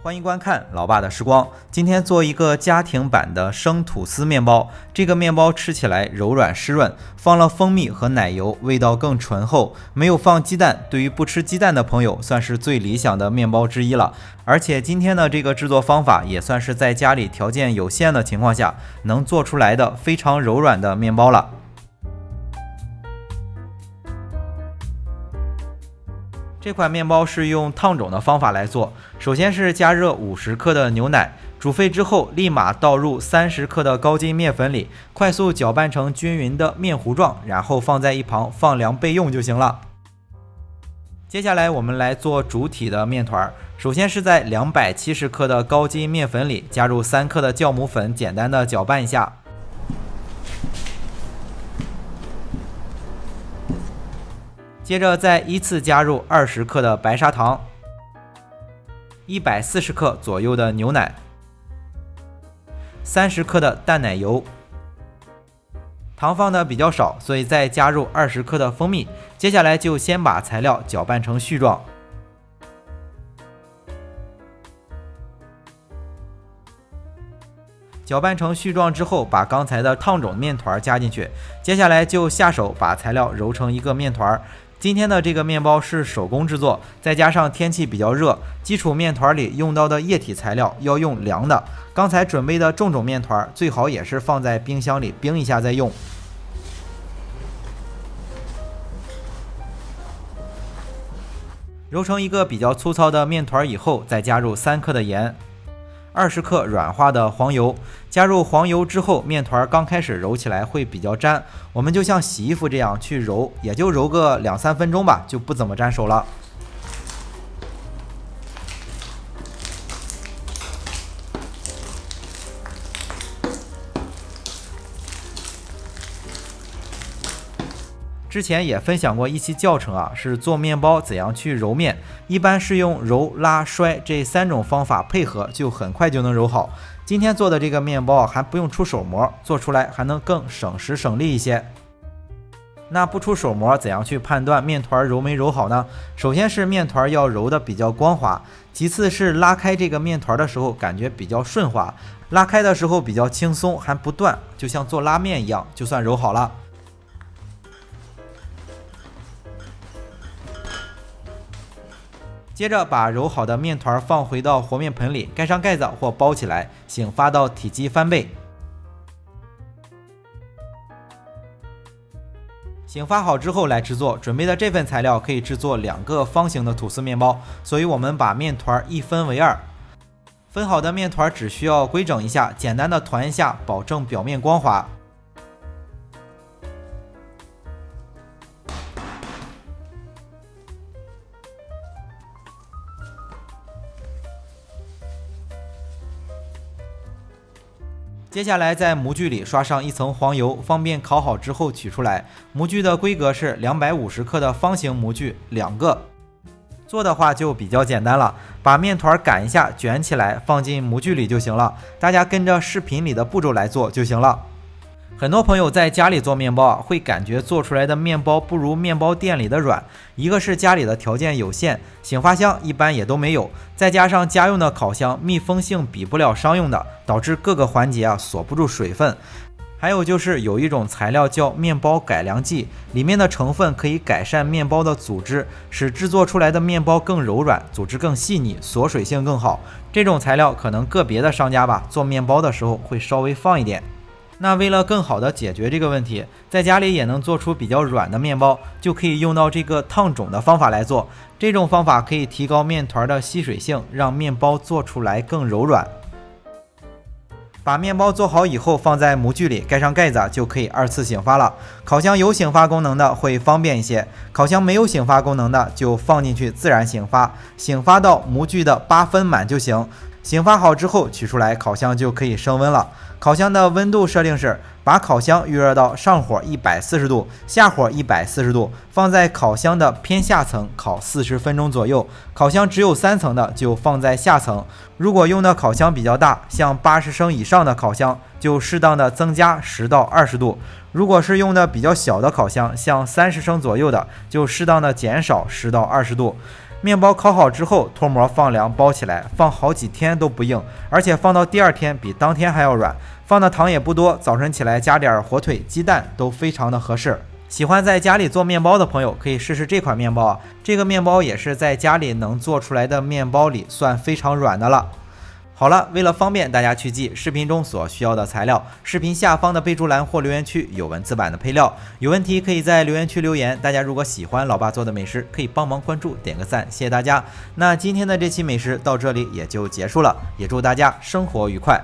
欢迎观看老爸的时光。今天做一个家庭版的生吐司面包。这个面包吃起来柔软湿润，放了蜂蜜和奶油，味道更醇厚。没有放鸡蛋，对于不吃鸡蛋的朋友，算是最理想的面包之一了。而且今天的这个制作方法，也算是在家里条件有限的情况下，能做出来的非常柔软的面包了。这款面包是用烫种的方法来做，首先是加热50克的牛奶，煮沸之后立马倒入30克的高筋面粉里，快速搅拌成均匀的面糊状，然后放在一旁放凉备用就行了。接下来我们来做主体的面团，首先是在270克的高筋面粉里加入3克的酵母粉，简单的搅拌一下。接着再依次加入20克的白砂糖，140克左右的牛奶，30克的淡奶油，糖放的比较少，所以再加入20克的蜂蜜。接下来就先把材料搅拌成絮状。搅拌成絮状之后，把刚才的烫种面团加进去，接下来就下手把材料揉成一个面团。今天的这个面包是手工制作，再加上天气比较热，基础面团里用到的液体材料要用凉的。刚才准备的重种面团最好也是放在冰箱里冰一下再用。揉成一个比较粗糙的面团以后，再加入3克的盐，20克软化的黄油。加入黄油之后，面团刚开始揉起来会比较粘，我们就像洗衣服这样去揉，也就揉个2-3分钟吧，就不怎么粘手了。之前也分享过一期教程是做面包怎样去揉面，一般是用揉、拉、摔这3种方法配合，就很快就能揉好。今天做的这个面包还不用出手模，做出来还能更省时省力一些。那不出手模怎样去判断面团揉没揉好呢？首先是面团要揉的比较光滑，其次是拉开这个面团的时候感觉比较顺滑，拉开的时候比较轻松还不断，就像做拉面一样，就算揉好了。接着把揉好的面团放回到和面盆里，盖上盖子或包起来，醒发到体积翻倍。醒发好之后来制作，准备的这份材料可以制作2个方形的吐司面包，所以我们把面团一分为2。分好的面团只需要规整一下，简单的团一下，保证表面光滑。接下来在模具里刷上一层黄油，方便烤好之后取出来。模具的规格是250克的方形模具2个。做的话就比较简单了，把面团擀一下，卷起来放进模具里就行了。大家跟着视频里的步骤来做就行了。很多朋友在家里做面包会感觉做出来的面包不如面包店里的软，一个是家里的条件有限，醒发箱一般也都没有，再加上家用的烤箱密封性比不了商用的，导致各个环节锁不住水分。还有就是有一种材料叫面包改良剂，里面的成分可以改善面包的组织，使制作出来的面包更柔软，组织更细腻，锁水性更好。这种材料可能个别的商家做面包的时候会稍微放一点。那为了更好的解决这个问题，在家里也能做出比较软的面包，就可以用到这个烫种的方法来做。这种方法可以提高面团的吸水性，让面包做出来更柔软。把面包做好以后放在模具里，盖上盖子就可以2次醒发了。烤箱有醒发功能的会方便一些，烤箱没有醒发功能的就放进去自然醒发，醒发到模具的8分满就行。醒发好之后取出来，烤箱就可以升温了。烤箱的温度设定是把烤箱预热到上火140度，下火140度，放在烤箱的偏下层烤40分钟左右。烤箱只有3层的就放在下层。如果用的烤箱比较大，像80升以上的烤箱，就适当的增加10到20度。如果是用的比较小的烤箱，像30升左右的，就适当的减少10到20度。面包烤好之后，脱模放凉包起来，放好几天都不硬，而且放到第二天比当天还要软。放的糖也不多，早晨起来加点火腿、鸡蛋都非常的合适。喜欢在家里做面包的朋友可以试试这款面包啊，这个面包也是在家里能做出来的面包里算非常软的了。好了，为了方便大家去记视频中所需要的材料，视频下方的备注栏或留言区有文字版的配料，有问题可以在留言区留言。大家如果喜欢老爸做的美食，可以帮忙关注点个赞，谢谢大家。那今天的这期美食到这里也就结束了，也祝大家生活愉快。